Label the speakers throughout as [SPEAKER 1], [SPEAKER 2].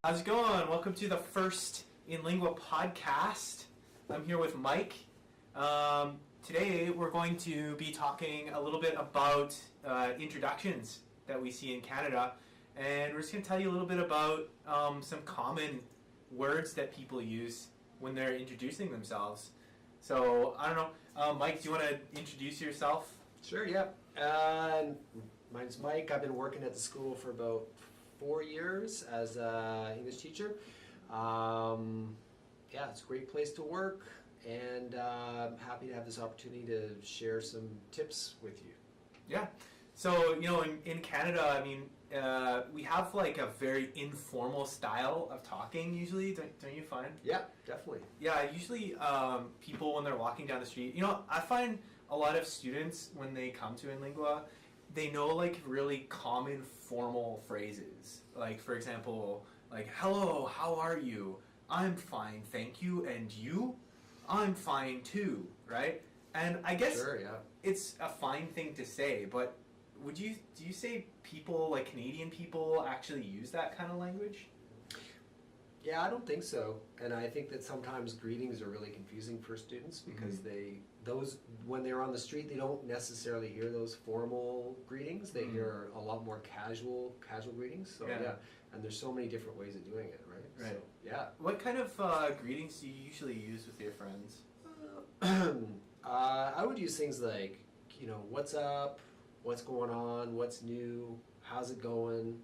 [SPEAKER 1] How's it going? Welcome to the first In Lingua podcast. I'm here with Mike. Today we're going to be talking a little bit about introductions that we see in Canada, and we're just going to tell you a little bit about some common words that people use when they're introducing themselves. So, I don't know, Mike, do you want to introduce yourself?
[SPEAKER 2] Sure, yeah. My name's Mike. I've been working at the school for about 4 years as an English teacher. Yeah, it's a great place to work, and I'm happy to have this opportunity to share some tips with you.
[SPEAKER 1] Yeah. So, in Canada, we have like a very informal style of talking usually, don't you find?
[SPEAKER 2] Yeah, definitely.
[SPEAKER 1] Yeah, usually people when they're walking down the street, I find a lot of students when they come to InLingua, they know like really common formal phrases. Like, for example, like, hello, how are you? I'm fine, thank you. And you? I'm fine too, right? And I guess
[SPEAKER 2] Sure, yeah.
[SPEAKER 1] it's a fine thing to say, but do you say people, like Canadian people, actually use that kind of language?
[SPEAKER 2] Yeah, I don't think so. And I think that sometimes greetings are really confusing for students because when they're on the street, they don't necessarily hear those formal greetings. They hear a lot more casual greetings. So yeah, and there's so many different ways of doing it, right?
[SPEAKER 1] Right.
[SPEAKER 2] So, yeah.
[SPEAKER 1] What kind of greetings do you usually use with your friends?
[SPEAKER 2] I would use things like, what's up, what's going on, what's new, how's it going,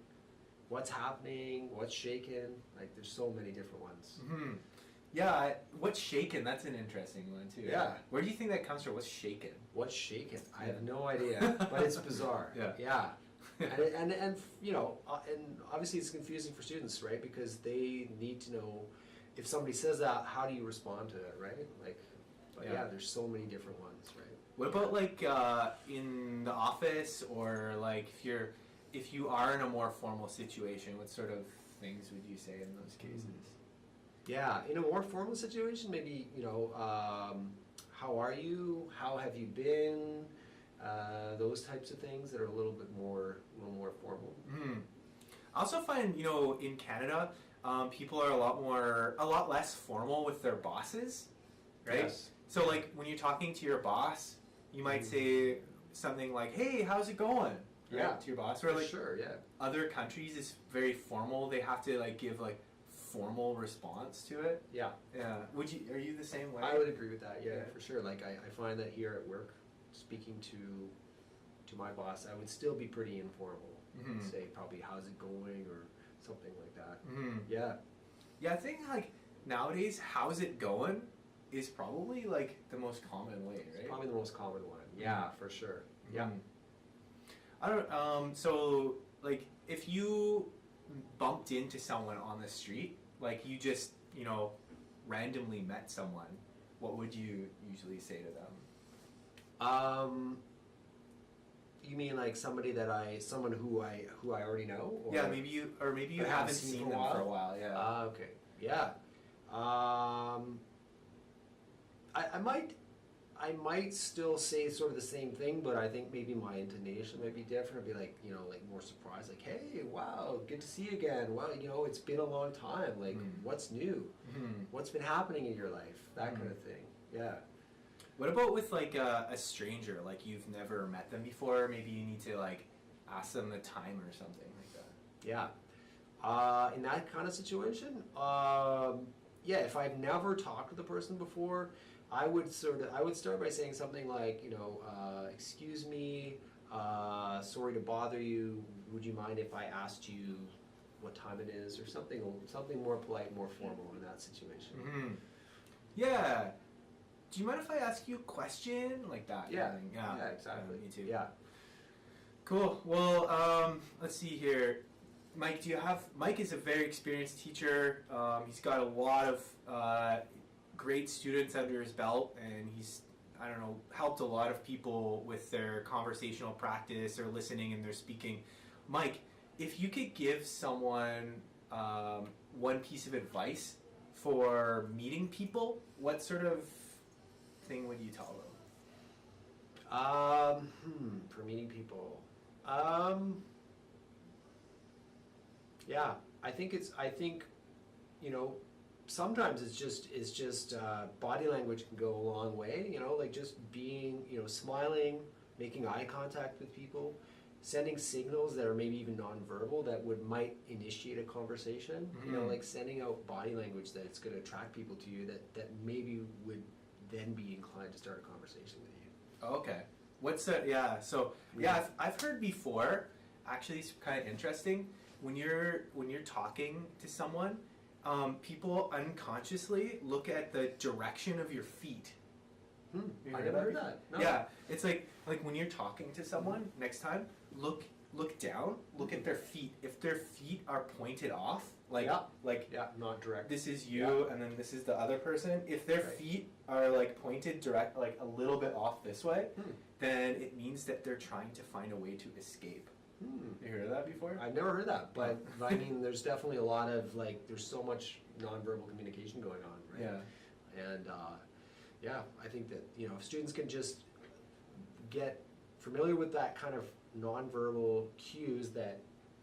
[SPEAKER 2] what's happening, what's shaking. Like, there's so many different ones.
[SPEAKER 1] Mm-hmm. Yeah, what's shaken? That's an interesting one too.
[SPEAKER 2] Yeah.
[SPEAKER 1] Where do you think that comes from? What's shaken?
[SPEAKER 2] What's shaking? I have no idea, but it's bizarre.
[SPEAKER 1] Yeah.
[SPEAKER 2] And obviously it's confusing for students, right? Because they need to know if somebody says that, how do you respond to it, right? Yeah, there's so many different ones, right?
[SPEAKER 1] What about like in the office, or like if you are in a more formal situation, what sort of things would you say in those cases?
[SPEAKER 2] Yeah, in a more formal situation, maybe, how are you? How have you been? Those types of things that are a little more formal.
[SPEAKER 1] Mm-hmm. I also find, in Canada, people are a lot less formal with their bosses, right?
[SPEAKER 2] Yes.
[SPEAKER 1] So like when you're talking to your boss, you might say something like, "Hey, how's it going?" Right, to your boss. Or like
[SPEAKER 2] sure, yeah.
[SPEAKER 1] Other countries, it's very formal. They have to like give like formal response to it.
[SPEAKER 2] Yeah.
[SPEAKER 1] Yeah. Are you the same way?
[SPEAKER 2] I would agree with that. Yeah, for sure. Like I find that here at work, speaking to my boss, I would still be pretty informal. Say probably how's it going or something like that. Yeah.
[SPEAKER 1] Yeah, I think like nowadays, how's it going is probably like the most common way, right?
[SPEAKER 2] It's probably the most common one. Yeah, for sure. Yeah.
[SPEAKER 1] I don't. So like, if you bumped into someone on the street, like you just randomly met someone, what would you usually say to them?
[SPEAKER 2] You mean like someone who I already know? Or
[SPEAKER 1] yeah, maybe you haven't seen them for a while. Yeah.
[SPEAKER 2] Okay. Yeah. I might still say sort of the same thing, but I think maybe my intonation might be different. I'd be like, like more surprised, like, hey, wow, good to see you again. Wow, it's been a long time. Like, what's new? What's been happening in your life? That kind of thing. Yeah.
[SPEAKER 1] What about with like a stranger? Like you've never met them before. Maybe you need to like ask them the time or something like that.
[SPEAKER 2] Yeah. In that kind of situation, yeah, if I've never talked to the person before, I would start by saying something like, excuse me, sorry to bother you. Would you mind if I asked you what time it is, or something more polite, more formal in that situation?
[SPEAKER 1] Mm-hmm. Yeah. Do you mind if I ask you a question like that?
[SPEAKER 2] Yeah.
[SPEAKER 1] Yeah,
[SPEAKER 2] exactly.
[SPEAKER 1] Me too.
[SPEAKER 2] Yeah.
[SPEAKER 1] Cool. Well, let's see here. Mike, Mike is a very experienced teacher. He's got a lot of great students under his belt, and he's, helped a lot of people with their conversational practice or listening and their speaking. Mike, if you could give someone one piece of advice for meeting people, what sort of thing would you tell them?
[SPEAKER 2] For meeting people. Yeah. I think you know, sometimes it's just body language can go a long way. You know, like just being, you know, smiling, making eye contact with people, sending signals that are maybe even nonverbal that might initiate a conversation. You know, like sending out body language that's going to attract people to you that maybe would then be inclined to start a conversation with you.
[SPEAKER 1] Okay. What's that? Yeah. So yeah, I've heard before. Actually, it's kind of interesting when you're talking to someone. People unconsciously look at the direction of your feet.
[SPEAKER 2] I never heard that. No.
[SPEAKER 1] Yeah, it's like when you're talking to someone, next time, look down, look at their feet. If their feet are pointed off,
[SPEAKER 2] not direct.
[SPEAKER 1] this is you, and then this is the other person. If their feet are like pointed direct, like a little bit off this way, then it means that they're trying to find a way to escape. You heard that before?
[SPEAKER 2] I've never heard that, but I mean, there's definitely a lot of there's so much nonverbal communication going on, right?
[SPEAKER 1] Yeah.
[SPEAKER 2] And I think that, you know, if students can just get familiar with that kind of nonverbal cues that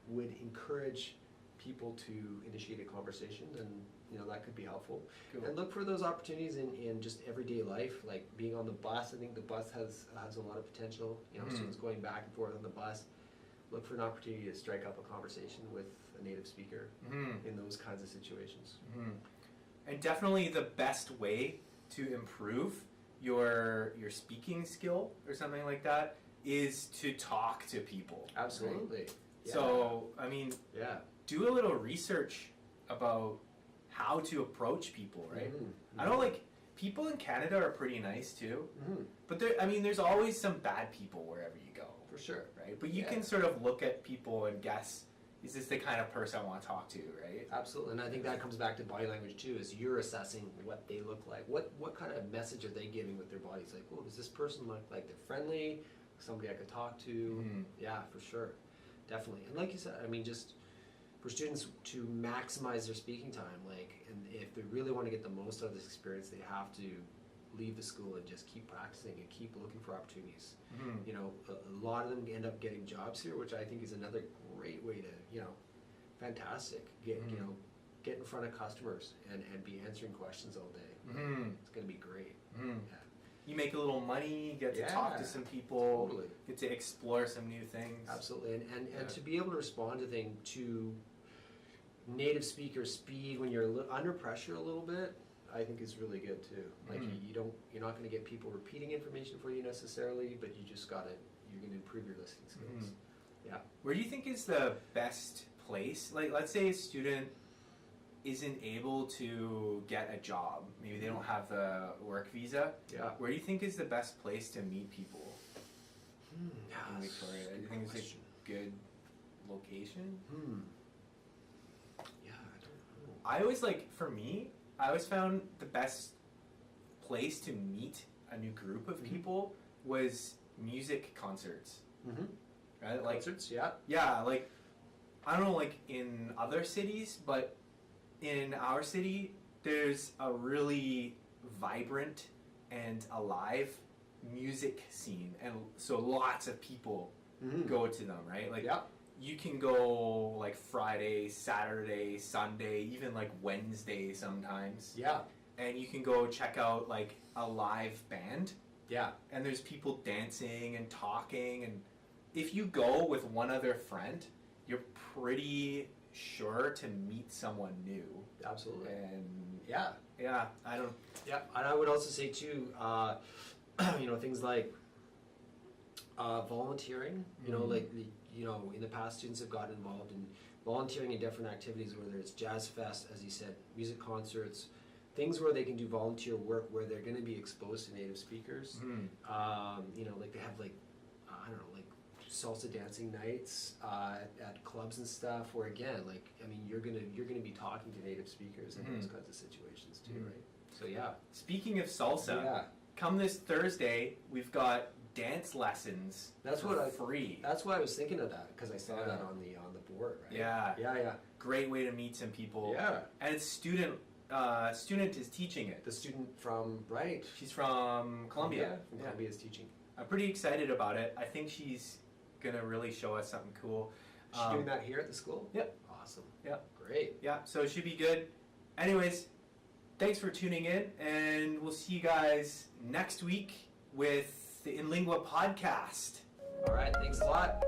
[SPEAKER 2] would encourage people to initiate a conversation, then, you know, that could be helpful.
[SPEAKER 1] Cool.
[SPEAKER 2] And look for those opportunities in just everyday life, like being on the bus. I think the bus has a lot of potential. You know, students going back and forth on the bus. Look for an opportunity to strike up a conversation with a native speaker in those kinds of situations.
[SPEAKER 1] And definitely the best way to improve your speaking skill or something like that is to talk to people.
[SPEAKER 2] Absolutely.
[SPEAKER 1] Right?
[SPEAKER 2] Yeah.
[SPEAKER 1] So, I mean,
[SPEAKER 2] Yeah.
[SPEAKER 1] do a little research about how to approach people, right? I know, like, people in Canada are pretty nice too, but there's always some bad people wherever you go.
[SPEAKER 2] For sure.
[SPEAKER 1] Right? But you can sort of look at people and guess, is this the kind of person I want to talk to, right?
[SPEAKER 2] Absolutely, and I think that comes back to body language too, is you're assessing what they look like. What kind of message are they giving with their bodies? Like, oh, does this person look like they're friendly, somebody I could talk to? Yeah, for sure. Definitely. And like you said, I mean, just for students to maximize their speaking time, and if they really want to get the most out of this experience, they have to leave the school and just keep practicing and keep looking for opportunities. You know, a lot of them end up getting jobs here, which I think is another great way to, you know, fantastic. Get in front of customers and be answering questions all day. It's going to be great. Yeah.
[SPEAKER 1] You make a little money, get to talk to some people,
[SPEAKER 2] Totally.
[SPEAKER 1] get to explore some new things.
[SPEAKER 2] Absolutely, and to be able to respond to native speaker speed when you're under pressure a little bit, I think is really good too. Like you're not going to get people repeating information for you necessarily, but you're going to improve your listening skills. Yeah.
[SPEAKER 1] Where do you think is the best place? Like, let's say a student isn't able to get a job. Maybe they don't have the work visa.
[SPEAKER 2] Yeah.
[SPEAKER 1] Where do you think is the best place to meet people in
[SPEAKER 2] Yeah,
[SPEAKER 1] Victoria? Do you think it's a good location?
[SPEAKER 2] Yeah, I don't know.
[SPEAKER 1] I always I always found the best place to meet a new group of people was music concerts. Right? Like,
[SPEAKER 2] Concerts, yeah.
[SPEAKER 1] yeah, like, I don't know, like in other cities, but in our city, there's a really vibrant and alive music scene, and so lots of people go to them, right? Like, you can go like Friday, Saturday, Sunday, even like Wednesday sometimes.
[SPEAKER 2] Yeah.
[SPEAKER 1] And you can go check out like a live band.
[SPEAKER 2] Yeah.
[SPEAKER 1] And there's people dancing and talking, and if you go with one other friend, you're pretty sure to meet someone new.
[SPEAKER 2] Absolutely.
[SPEAKER 1] And
[SPEAKER 2] Yeah.
[SPEAKER 1] yeah,
[SPEAKER 2] Yeah, and I would also say too, you know, things like volunteering. You know, like in the past, students have gotten involved in volunteering in different activities, whether it's jazz fest, as you said, music concerts, things where they can do volunteer work where they're going to be exposed to native speakers. You know, like they have like I don't know, like salsa dancing nights at clubs and stuff. Where again, like I mean, you're gonna be talking to native speakers in those kinds of situations too, right? So yeah.
[SPEAKER 1] Speaking of salsa, come this Thursday, we've got dance lessons.
[SPEAKER 2] That's
[SPEAKER 1] for free.
[SPEAKER 2] That's why I was thinking of that, because I saw that on the board, right?
[SPEAKER 1] Yeah. Great way to meet some people.
[SPEAKER 2] Yeah.
[SPEAKER 1] And it's student is teaching it.
[SPEAKER 2] The student from
[SPEAKER 1] She's from Columbia.
[SPEAKER 2] Columbia is teaching.
[SPEAKER 1] I'm pretty excited about it. I think she's gonna really show us something cool.
[SPEAKER 2] Is she doing that here at the school?
[SPEAKER 1] Yep.
[SPEAKER 2] Awesome.
[SPEAKER 1] Yep.
[SPEAKER 2] Great.
[SPEAKER 1] Yeah, so it should be good. Anyways, thanks for tuning in, and we'll see you guys next week with the In Lingua podcast.
[SPEAKER 2] All right. Thanks a lot.